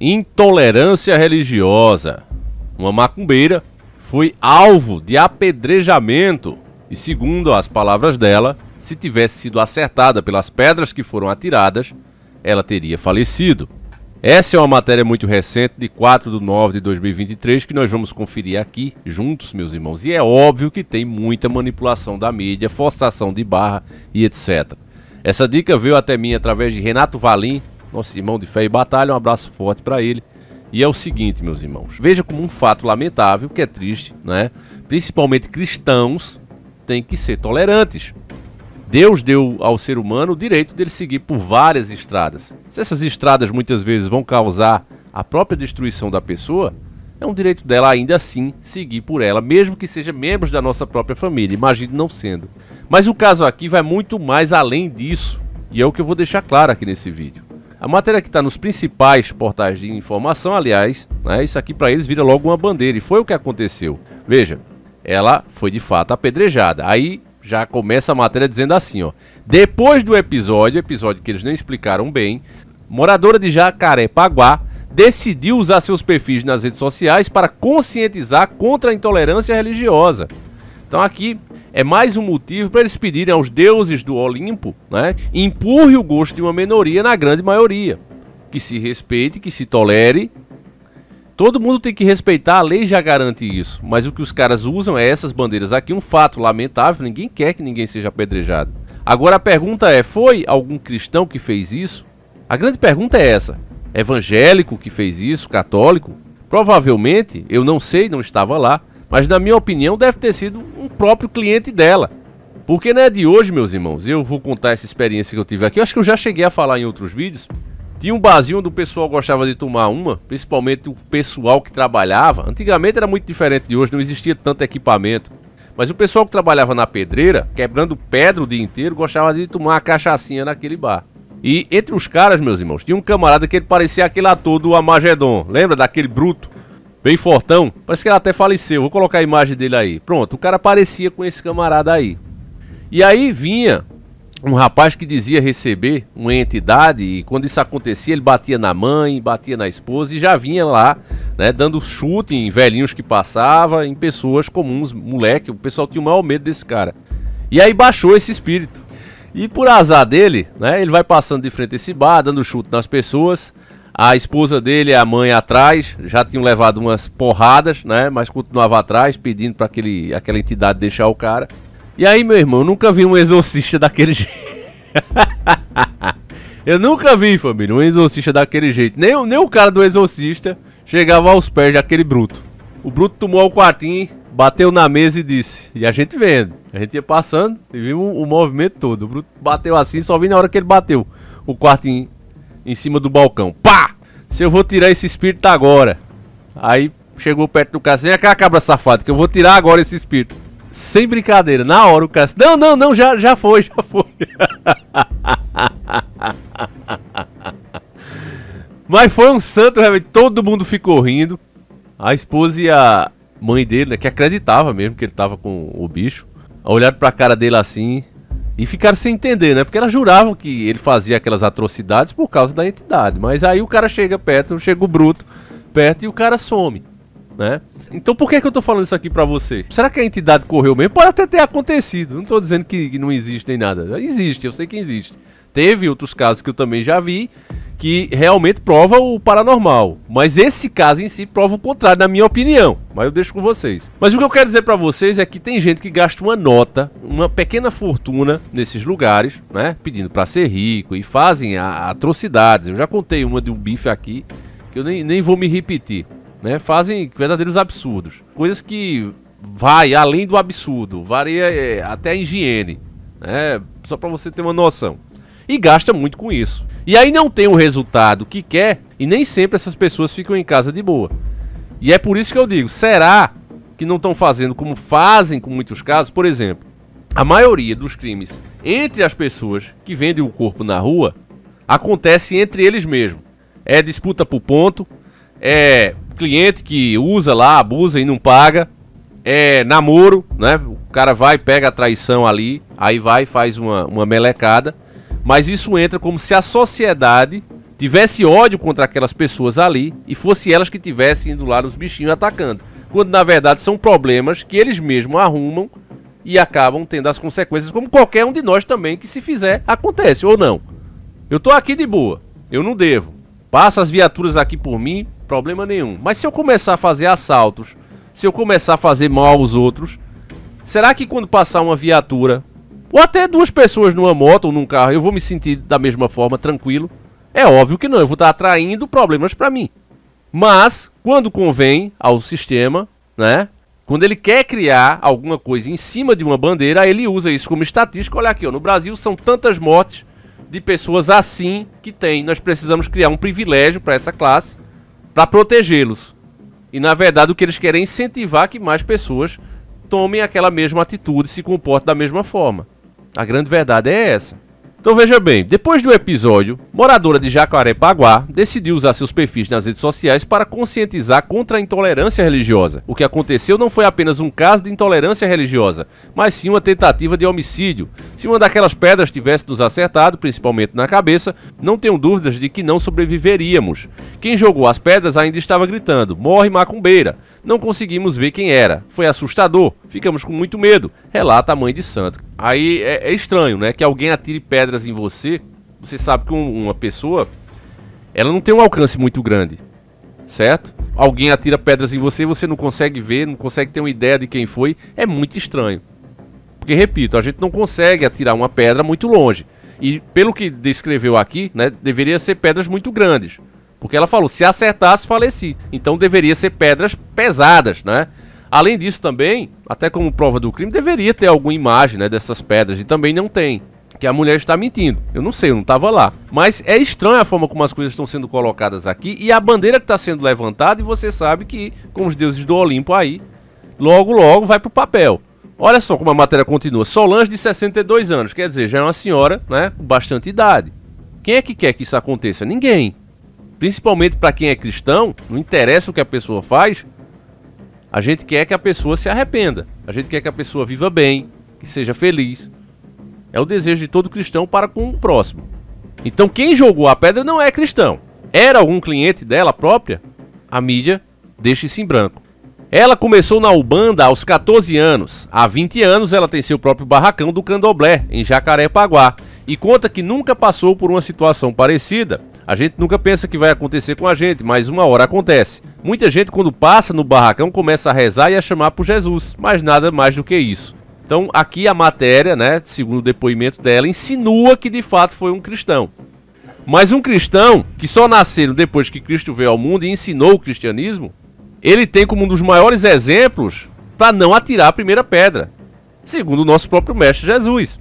Intolerância religiosa. Uma macumbeira foi alvo de apedrejamento e, segundo as palavras dela, se tivesse sido acertada pelas pedras que foram atiradas, ela teria falecido. Essa é uma matéria muito recente, de 4/9/2023, que nós vamos conferir aqui juntos, meus irmãos. E é óbvio que tem muita manipulação da mídia, forçação de barra e etc. Essa dica veio até mim através de Renato Valim, nosso irmão de fé e batalha. Um abraço forte para ele. E é o seguinte, meus irmãos, veja como um fato lamentável, que é triste, né? Principalmente cristãos têm que ser tolerantes. Deus deu ao ser humano o direito dele seguir por várias estradas. Se essas estradas muitas vezes vão causar a própria destruição da pessoa, é um direito dela ainda assim seguir por ela, mesmo que seja membros da nossa própria família, imagine não sendo. Mas o caso aqui vai muito mais além disso, e é o que eu vou deixar claro aqui nesse vídeo. A matéria que está nos principais portais de informação, aliás, né, isso aqui para eles vira logo uma bandeira, e foi o que aconteceu. Veja, ela foi de fato apedrejada. Aí já começa a matéria dizendo assim, ó: depois do episódio que eles nem explicaram bem, moradora de Jacarepaguá decidiu usar seus perfis nas redes sociais para conscientizar contra a intolerância religiosa. Então aqui é mais um motivo para eles pedirem aos deuses do Olimpo, né, empurre o gosto de uma minoria na grande maioria. Que se respeite, que se tolere. Todo mundo tem que respeitar, a lei já garante isso. Mas o que os caras usam é essas bandeiras aqui, um fato lamentável, ninguém quer que ninguém seja apedrejado. Agora a pergunta é, foi algum cristão que fez isso? A grande pergunta é essa: evangélico que fez isso, católico? Provavelmente, eu não sei, não estava lá, mas na minha opinião deve ter sido um próprio cliente dela. Porque não é de hoje, meus irmãos, eu vou contar essa experiência que eu tive aqui. Eu acho que eu já cheguei a falar em outros vídeos. Tinha um barzinho onde o pessoal gostava de tomar uma, principalmente o pessoal que trabalhava. Antigamente era muito diferente de hoje, não existia tanto equipamento. Mas o pessoal que trabalhava na pedreira, quebrando pedra o dia inteiro, gostava de tomar uma cachaçinha naquele bar. E entre os caras, meus irmãos, tinha um camarada que ele parecia aquele ator do Armagedon. Lembra daquele bruto? Bem fortão, parece que ele até faleceu. Vou colocar a imagem dele aí. Pronto, o cara parecia com esse camarada aí. E aí vinha um rapaz que dizia receber uma entidade, e quando isso acontecia ele batia na mãe, batia na esposa, e já vinha lá, né, dando chute em velhinhos que passavam, em pessoas comuns, moleque. O pessoal tinha o maior medo desse cara. E aí baixou esse espírito. E por azar dele, né, ele vai passando de frente a esse bar, dando chute nas pessoas. A esposa dele e a mãe atrás já tinham levado umas porradas, né? Mas continuava atrás, pedindo para aquela entidade deixar o cara. E aí, meu irmão, eu nunca vi um exorcista daquele jeito. Eu nunca vi, família, um exorcista daquele jeito. Nem o cara do exorcista chegava aos pés daquele bruto. O bruto tomou o quartinho, bateu na mesa e disse. E a gente vendo. A gente ia passando e viu o movimento todo. O bruto bateu assim, só vi na hora que ele bateu o quartinho em cima do balcão. Pá! Se eu vou tirar esse espírito agora. Aí chegou perto do cara assim: é aquela cabra safada, que eu vou tirar agora esse espírito. Sem brincadeira, na hora o cara disse: não, já foi. Mas foi um santo, realmente, todo mundo ficou rindo. A esposa e a mãe dele, né, que acreditava mesmo que ele tava com o bicho, olharam pra cara dele assim e ficaram sem entender, né? Porque elas juravam que ele fazia aquelas atrocidades por causa da entidade. Mas aí o cara chega perto, chega o bruto perto e o cara some, né? Então por que eu tô falando isso aqui pra você? Será que a entidade correu mesmo? Pode até ter acontecido. Não tô dizendo que não existe nem nada. Existe, eu sei que existe. Teve outros casos que eu também já vi que realmente prova o paranormal. Mas esse caso em si prova o contrário, na minha opinião. Mas eu deixo com vocês. Mas o que eu quero dizer pra vocês é que tem gente que gasta uma nota, uma pequena fortuna nesses lugares, né? Pedindo pra ser rico e fazem atrocidades. Eu já contei uma de um bife aqui, que eu nem vou me repetir, né? Fazem verdadeiros absurdos. Coisas que vai além do absurdo, varia até a higiene, né? Só pra você ter uma noção. E gasta muito com isso. E aí não tem o resultado que quer, e nem sempre essas pessoas ficam em casa de boa. E é por isso que eu digo, será que não estão fazendo como fazem com muitos casos? Por exemplo, a maioria dos crimes entre as pessoas que vendem o corpo na rua acontece entre eles mesmos. É disputa por ponto, é cliente que usa lá, abusa e não paga, é namoro, né? O cara vai, pega a traição ali, aí vai, faz uma melecada. Mas isso entra como se a sociedade tivesse ódio contra aquelas pessoas ali e fosse elas que tivessem indo lá nos bichinhos atacando. Quando na verdade são problemas que eles mesmos arrumam e acabam tendo as consequências, como qualquer um de nós também, que se fizer, acontece, ou não. Eu tô aqui de boa, eu não devo. Passa as viaturas aqui por mim, problema nenhum. Mas se eu começar a fazer assaltos, se eu começar a fazer mal aos outros, será que quando passar uma viatura, ou até duas pessoas numa moto ou num carro, eu vou me sentir da mesma forma, tranquilo? É óbvio que não, eu vou estar atraindo problemas para mim. Mas, quando convém ao sistema, né? Quando ele quer criar alguma coisa em cima de uma bandeira, ele usa isso como estatística. Olha aqui, ó, no Brasil são tantas mortes de pessoas assim que tem. Nós precisamos criar um privilégio para essa classe, para protegê-los. E na verdade o que eles querem é incentivar que mais pessoas tomem aquela mesma atitude e se comportem da mesma forma. A grande verdade é essa. Então veja bem, depois do episódio, moradora de Jacarepaguá decidiu usar seus perfis nas redes sociais para conscientizar contra a intolerância religiosa. O que aconteceu não foi apenas um caso de intolerância religiosa, mas sim uma tentativa de homicídio. Se uma daquelas pedras tivesse nos acertado, principalmente na cabeça, não tenho dúvidas de que não sobreviveríamos. Quem jogou as pedras ainda estava gritando: "Morre, macumbeira!" Não conseguimos ver quem era. Foi assustador. Ficamos com muito medo, relata a mãe de santo. Aí é estranho, né? Que alguém atire pedras em você. Você sabe que uma pessoa, ela não tem um alcance muito grande, certo? Alguém atira pedras em você e você não consegue ver, não consegue ter uma ideia de quem foi. É muito estranho. Porque, repito, a gente não consegue atirar uma pedra muito longe. E pelo que descreveu aqui, né? Deveria ser pedras muito grandes. Porque ela falou, se acertasse, faleci. Então deveria ser pedras pesadas, né? Além disso também, até como prova do crime, deveria ter alguma imagem, né, dessas pedras. E também não tem. Que a mulher está mentindo. Eu não sei, eu não estava lá. Mas é estranho a forma como as coisas estão sendo colocadas aqui. E a bandeira que está sendo levantada, e você sabe que, com os deuses do Olimpo aí, logo, logo vai pro papel. Olha só como a matéria continua. Solange, de 62 anos. Quer dizer, já é uma senhora, né, com bastante idade. Quem é que quer que isso aconteça? Ninguém. Principalmente para quem é cristão, não interessa o que a pessoa faz, a gente quer que a pessoa se arrependa. A gente quer que a pessoa viva bem, que seja feliz. É o desejo de todo cristão para com o próximo. Então quem jogou a pedra não é cristão. Era algum cliente dela própria? A mídia deixa isso em branco. Ela começou na Umbanda aos 14 anos. Há 20 anos ela tem seu próprio barracão do Candomblé, em Jacarepaguá. E conta que nunca passou por uma situação parecida. A gente nunca pensa que vai acontecer com a gente, mas uma hora acontece. Muita gente, quando passa no barracão, começa a rezar e a chamar por Jesus, mas nada mais do que isso. Então aqui a matéria, né, segundo o depoimento dela, insinua que de fato foi um cristão. Mas um cristão que só nasceram depois que Cristo veio ao mundo e ensinou o cristianismo, ele tem como um dos maiores exemplos para não atirar a primeira pedra, segundo o nosso próprio mestre Jesus.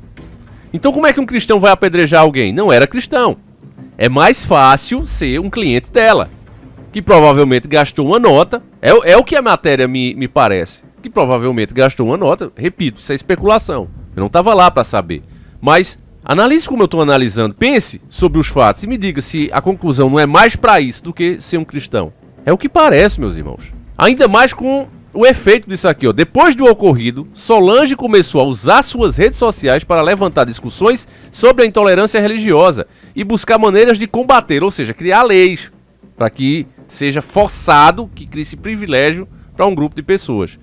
Então como é que um cristão vai apedrejar alguém? Não era cristão. É mais fácil ser um cliente dela, que provavelmente gastou uma nota. É o que a matéria me parece. Que provavelmente gastou uma nota. Repito, isso é especulação. Eu não estava lá para saber. Mas analise como eu estou analisando. Pense sobre os fatos e me diga se a conclusão não é mais para isso do que ser um cristão. É o que parece, meus irmãos. Ainda mais com o efeito disso aqui, ó. Depois do ocorrido, Solange começou a usar suas redes sociais para levantar discussões sobre a intolerância religiosa e buscar maneiras de combater, ou seja, criar leis para que seja forçado, que crie-se privilégio para um grupo de pessoas.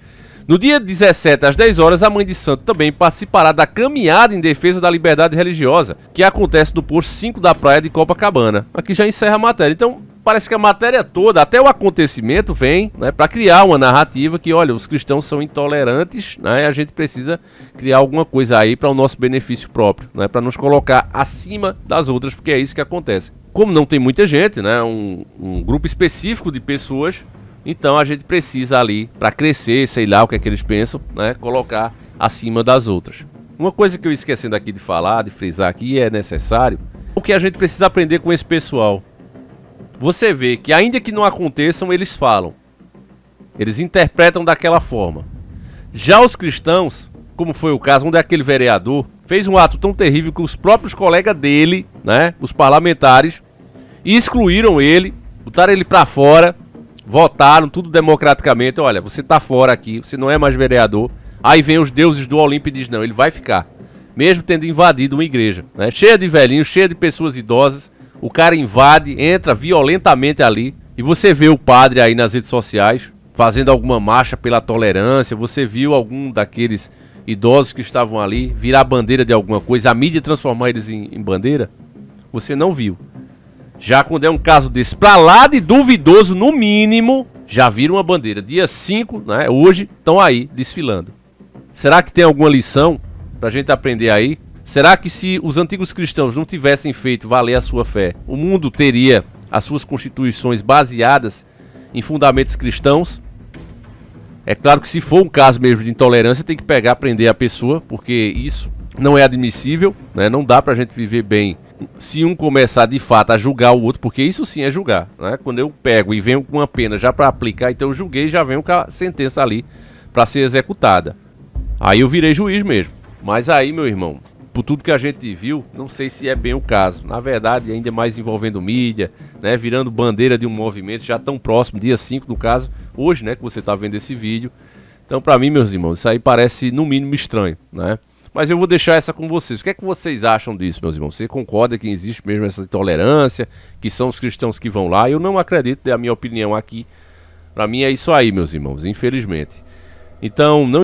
No dia 17 às 10 horas, a mãe de santo também participará da caminhada em defesa da liberdade religiosa, que acontece no posto 5 da praia de Copacabana. Aqui já encerra a matéria. Então, parece que a matéria toda, até o acontecimento, vem, né, para criar uma narrativa que, olha, os cristãos são intolerantes, né, e a gente precisa criar alguma coisa aí para o nosso benefício próprio, né, para nos colocar acima das outras, porque é isso que acontece. Como não tem muita gente, né, um grupo específico de pessoas, então a gente precisa ali, para crescer, sei lá o que é que eles pensam, né, colocar acima das outras. Uma coisa que eu esquecendo aqui de falar, de frisar aqui, e é necessário, o que a gente precisa aprender com esse pessoal. Você vê que ainda que não aconteçam, eles falam. Eles interpretam daquela forma. Já os cristãos, como foi o caso, onde aquele vereador fez um ato tão terrível que os próprios colegas dele, né, os parlamentares, excluíram ele, botaram ele pra fora, votaram tudo democraticamente. Olha, você tá fora aqui, você não é mais vereador. Aí vem os deuses do Olimpo e diz, não, ele vai ficar. Mesmo tendo invadido uma igreja, né, cheia de velhinhos, cheia de pessoas idosas. O cara invade, entra violentamente ali e você vê o padre aí nas redes sociais fazendo alguma marcha pela tolerância. Você viu algum daqueles idosos que estavam ali virar bandeira de alguma coisa, a mídia transformar eles em bandeira? Você não viu. Já quando é um caso desse pra lá de duvidoso, no mínimo, já viram uma bandeira. Dia 5, né, hoje, estão aí desfilando. Será que tem alguma lição pra gente aprender aí? Será que se os antigos cristãos não tivessem feito valer a sua fé, o mundo teria as suas constituições baseadas em fundamentos cristãos? É claro que se for um caso mesmo de intolerância, tem que pegar, prender a pessoa, porque isso não é admissível, né? Não dá pra gente viver bem se um começar de fato a julgar o outro, porque isso sim é julgar, né? Quando eu pego e venho com uma pena já pra aplicar, então eu julguei e já venho com a sentença ali pra ser executada. Aí eu virei juiz mesmo. Mas aí, meu irmão, por tudo que a gente viu, não sei se é bem o caso. Na verdade, ainda mais envolvendo mídia, né, virando bandeira de um movimento já tão próximo, dia 5 no caso, hoje, né, que você tá vendo esse vídeo. Então, pra mim, meus irmãos, isso aí parece no mínimo estranho, né? Mas eu vou deixar essa com vocês. O que é que vocês acham disso, meus irmãos? Você concorda que existe mesmo essa intolerância, que são os cristãos que vão lá? Eu não acredito, é a minha opinião aqui. Pra mim é isso aí, meus irmãos, infelizmente. Então, não